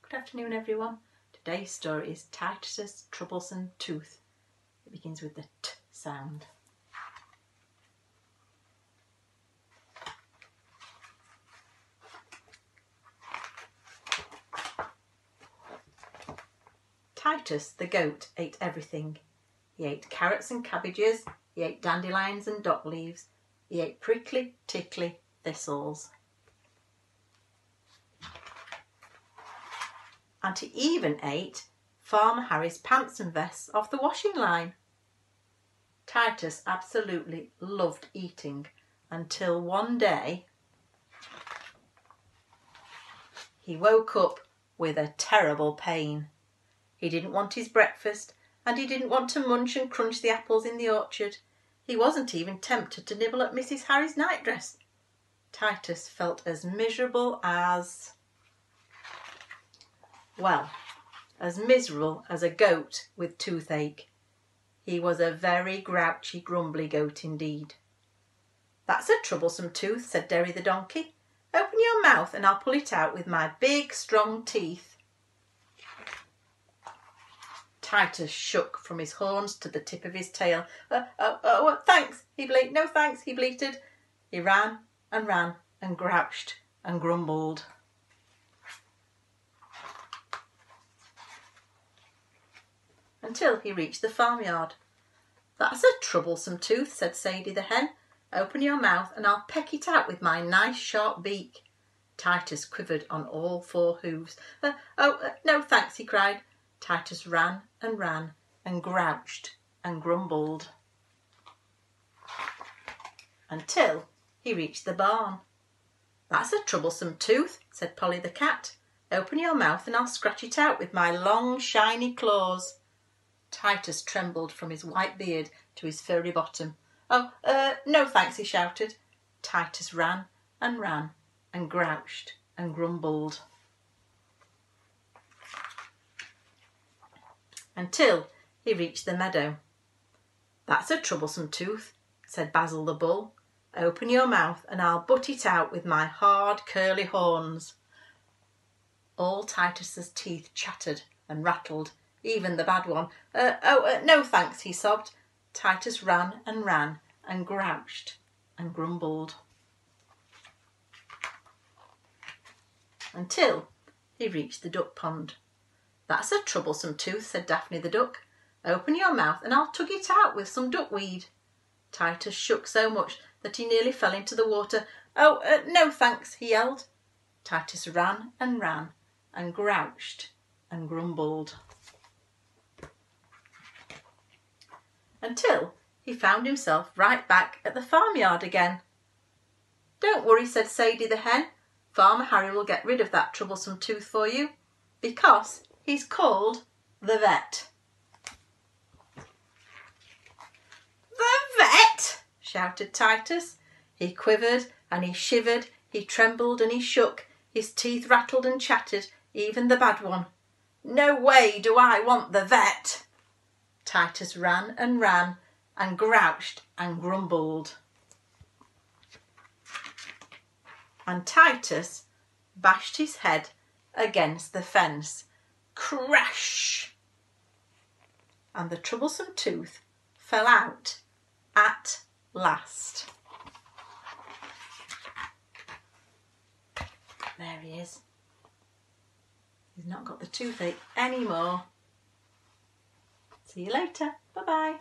Good afternoon, everyone. Today's story is Titus's Troublesome Tooth. It begins with the T sound. Titus the goat ate everything. He ate carrots and cabbages, he ate dandelions and dock leaves, he ate prickly, tickly thistles. And he even ate Farmer Harry's pants and vests off the washing line. Titus absolutely loved eating until one day he woke up with a terrible pain. He didn't want his breakfast and he didn't want to munch and crunch the apples in the orchard. He wasn't even tempted to nibble at Mrs. Harry's nightdress. Titus felt as miserable as... well, as miserable as a goat with toothache. He was a very grouchy, grumbly goat indeed. "That's a troublesome tooth," said Derry the donkey. "Open your mouth and I'll pull it out with my big, strong teeth." Titus shook from his horns to the tip of his tail. Thanks," he bleated. "No thanks," he bleated. He ran and grouched and grumbled. Until he reached the farmyard. "That's a troublesome tooth," said Sadie the hen. "Open your mouth and I'll peck it out with my nice sharp beak." Titus quivered on all four hooves. No thanks," he cried. Titus ran and grouched and grumbled. Until he reached the barn. "That's a troublesome tooth," said Polly the cat. "Open your mouth and I'll scratch it out with my long shiny claws." Titus trembled from his white beard to his furry bottom. No thanks," he shouted. Titus ran and grouched and grumbled. Until he reached the meadow. "That's a troublesome tooth," said Basil the bull. "Open your mouth and I'll butt it out with my hard curly horns." All Titus's teeth chattered and rattled, even the bad one. No thanks," he sobbed. Titus ran and grouched and grumbled. Until he reached the duck pond. "That's a troublesome tooth," said Daphne the duck. "Open your mouth and I'll tug it out with some duckweed." Titus shook so much that he nearly fell into the water. No thanks," he yelled. Titus ran and grouched and grumbled. Until he found himself right back at the farmyard again. "Don't worry," said Sadie the hen. "Farmer Harry will get rid of that troublesome tooth for you, because he's called the vet." "The vet!" shouted Titus. He quivered and he shivered, he trembled and he shook, his teeth rattled and chattered, even the bad one. "No way do I want the vet!" Titus ran and grouched and grumbled. And Titus bashed his head against the fence. Crash! And the troublesome tooth fell out at last. There he is. He's not got the toothache anymore. See you later. Bye-bye.